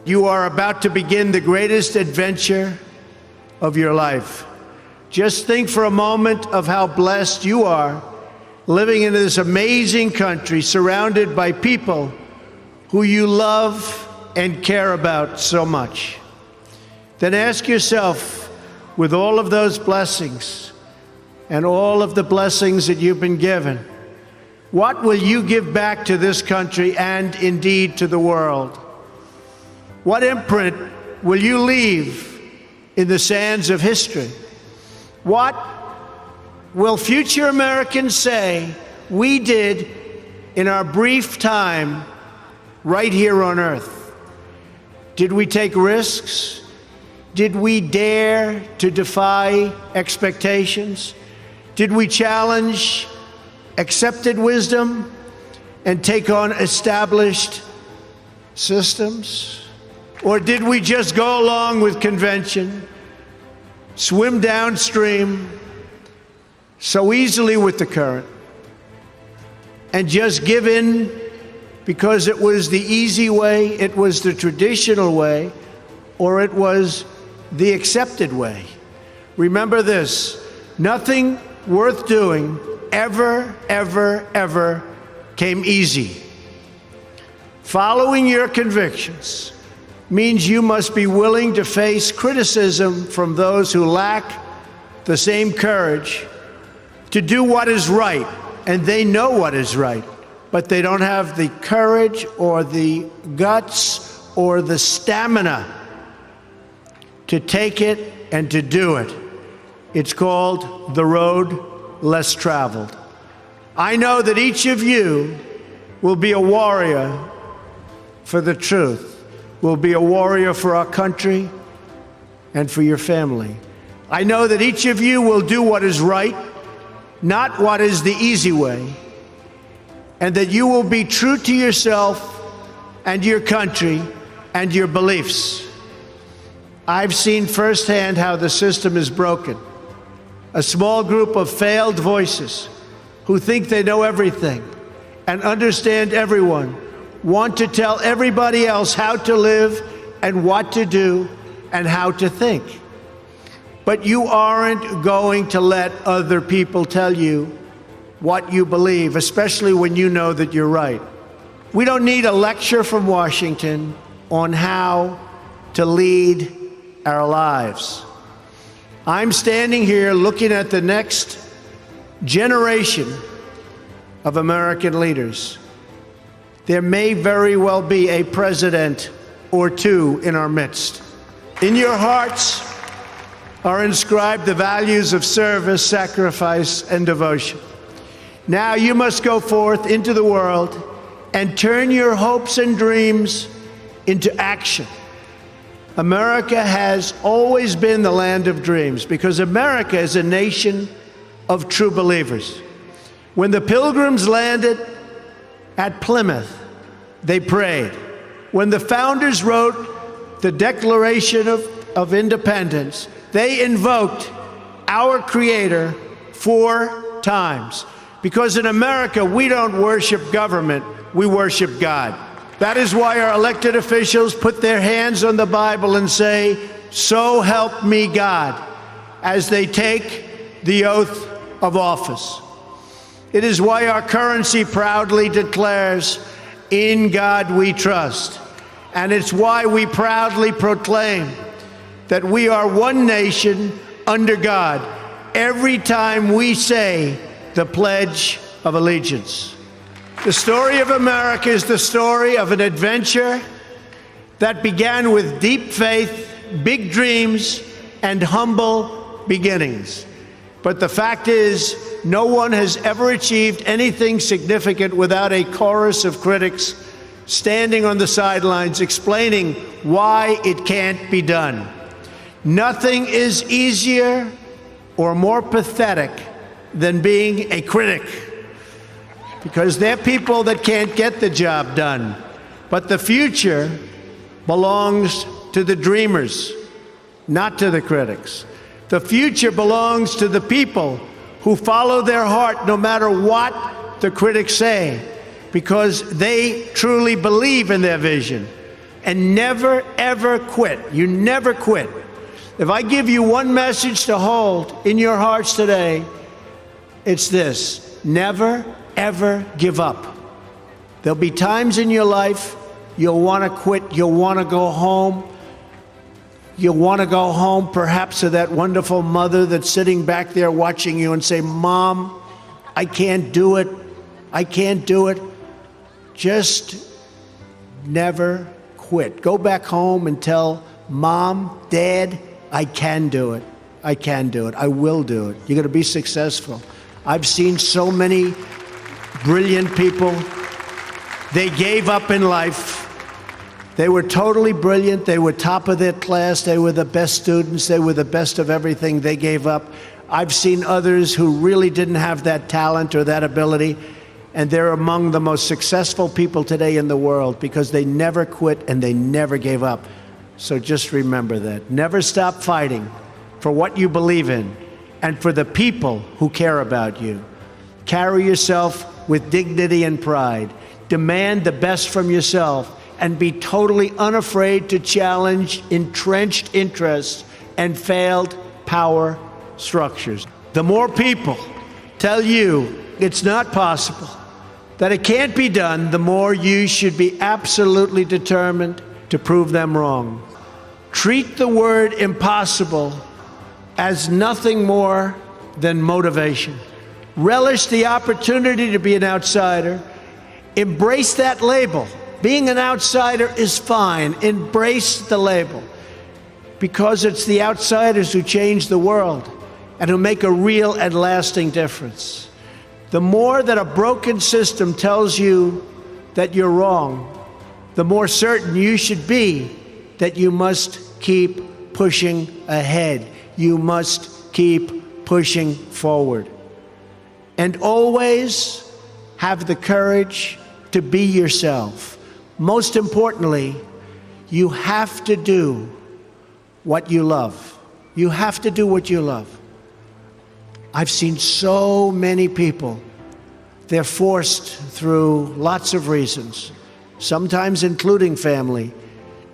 You are about to begin the greatest adventure of your life. Just think for a moment of how blessed you are living in this amazing country surrounded by people who you love and care about so much. Then ask yourself, with all of those blessings and all of the blessings that you've been given, what will you give back to this country and indeed to the world? What imprint will you leave in the sands of history? What will future Americans say we did in our brief time right here on Earth? Did we take risks? Did we dare to defy expectations? Did we challenge accepted wisdom and take on established systems? Or did we just go along with convention, swim downstream so easily with the current, and just give in because it was the easy way, it was the traditional way, or it was the accepted way? Remember this: nothing worth doing ever came easy. Following your convictions means you must be willing to face criticism from those who lack the same courage to do what is right, and they know what is right, but they don't have the courage or the guts or the stamina to take it and to do it. It's called the road less traveled. I know that each of you will be a warrior for the truth, will be a warrior for our country and for your family. I know that each of you will do what is right, not what is the easy way, and that you will be true to yourself and your country and your beliefs. I've seen firsthand how the system is broken. A small group of failed voices who think they know everything and understand everyone want to tell everybody else how to live and what to do and how to think. But you aren't going to let other people tell you what you believe, especially when you know that you're right. We don't need a lecture from Washington on how to lead our lives. I'm standing here looking at the next generation of American leaders. There may very well be a president or two in our midst. In your hearts are inscribed the values of service, sacrifice, and devotion. Now you must go forth into the world and turn your hopes and dreams into action. America has always been the land of dreams because America is a nation of true believers. When the Pilgrims landed at Plymouth, they prayed. When the founders wrote the Declaration of Independence, they invoked our Creator 4 times. Because in America, we don't worship government, we worship God. That is why our elected officials put their hands on the Bible and say, "So help me God," as they take the oath of office. It is why our currency proudly declares, "In God we trust." And it's why we proudly proclaim that we are one nation under God every time we say the Pledge of Allegiance. The story of America is the story of an adventure that began with deep faith, big dreams, and humble beginnings. But the fact is, no one has ever achieved anything significant without a chorus of critics standing on the sidelines explaining why it can't be done. Nothing is easier or more pathetic than being a critic, because they're people that can't get the job done. But the future belongs to the dreamers, not to the critics. The future belongs to the people who follow their heart no matter what the critics say, because they truly believe in their vision and never, ever quit. You never quit. If I give you one message to hold in your hearts today, it's this: never, ever give up. There'll be times in your life you'll want to quit, you'll want to go home. You'll want to go home perhaps to that wonderful mother that's sitting back there watching you and say, "Mom, I can't do it. I can't do it." Just never quit. Go back home and tell Mom, Dad, I can do it. I can do it. I will do it. You're going to be successful. I've seen so many brilliant people. They gave up in life. They were totally brilliant. They were top of their class. They were the best students. They were the best of everything. They gave up. I've seen others who really didn't have that talent or that ability, and they're among the most successful people today in the world because they never quit and they never gave up. So just remember that. Never stop fighting for what you believe in and for the people who care about you. Carry yourself with dignity and pride. Demand the best from yourself and be totally unafraid to challenge entrenched interests and failed power structures. The more people tell you it's not possible, that it can't be done, the more you should be absolutely determined to prove them wrong. Treat the word impossible as nothing more than motivation. Relish the opportunity to be an outsider. Embrace that label. Being an outsider is fine. Embrace the label, because it's the outsiders who change the world and who make a real and lasting difference. The more that a broken system tells you that you're wrong, the more certain you should be that you must keep pushing ahead. You must keep pushing forward. And always have the courage to be yourself. Most importantly, you have to do what you love. You have to do what you love. I've seen so many people, they're forced through lots of reasons, sometimes including family,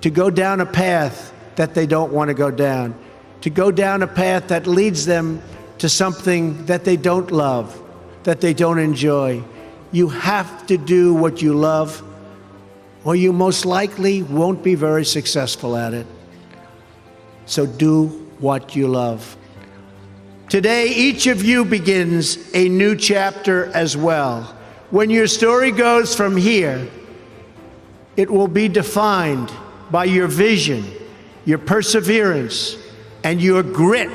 to go down a path that they don't want to go down, to go down a path that leads them to something that they don't love, that they don't enjoy. You have to do what you love, or you most likely won't be very successful at it. So do what you love. Today, each of you begins a new chapter as well. When your story goes from here, it will be defined by your vision, your perseverance, and your grit.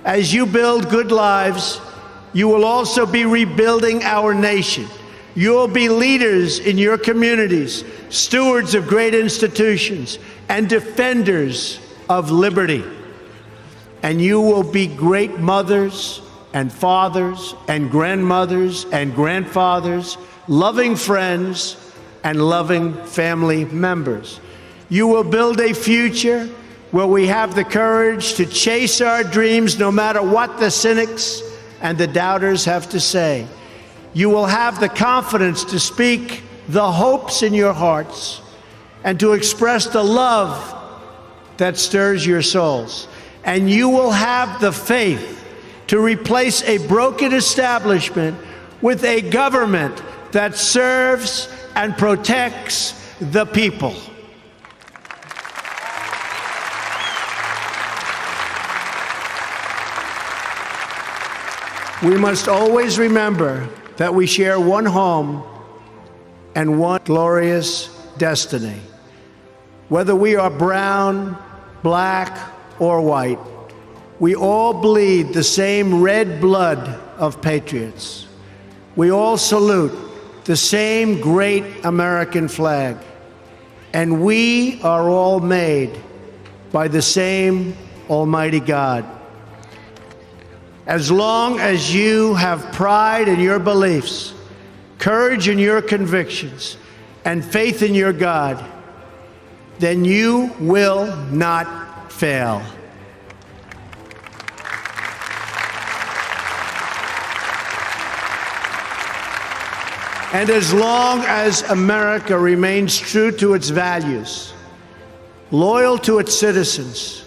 As you build good lives, you will also be rebuilding our nation. You'll be leaders in your communities, stewards of great institutions, and defenders of liberty. And you will be great mothers and fathers and grandmothers and grandfathers, loving friends and loving family members. You will build a future where we have the courage to chase our dreams no matter what the cynics and the doubters have to say. You will have the confidence to speak the hopes in your hearts and to express the love that stirs your souls. And you will have the faith to replace a broken establishment with a government that serves and protects the people. We must always remember that we share one home and one glorious destiny. Whether we are brown, black, or white, we all bleed the same red blood of patriots. We all salute the same great American flag, and we are all made by the same Almighty God. As long as you have pride in your beliefs, courage in your convictions, and faith in your God, then you will not fail. And as long as America remains true to its values, loyal to its citizens,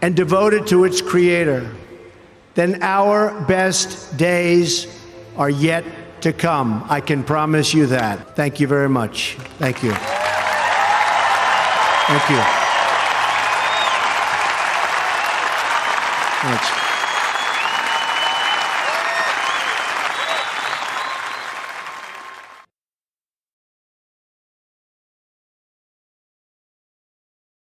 and devoted to its Creator, then our best days are yet to come. I can promise you that. Thank you very much. Thank you. Thank you. Thanks.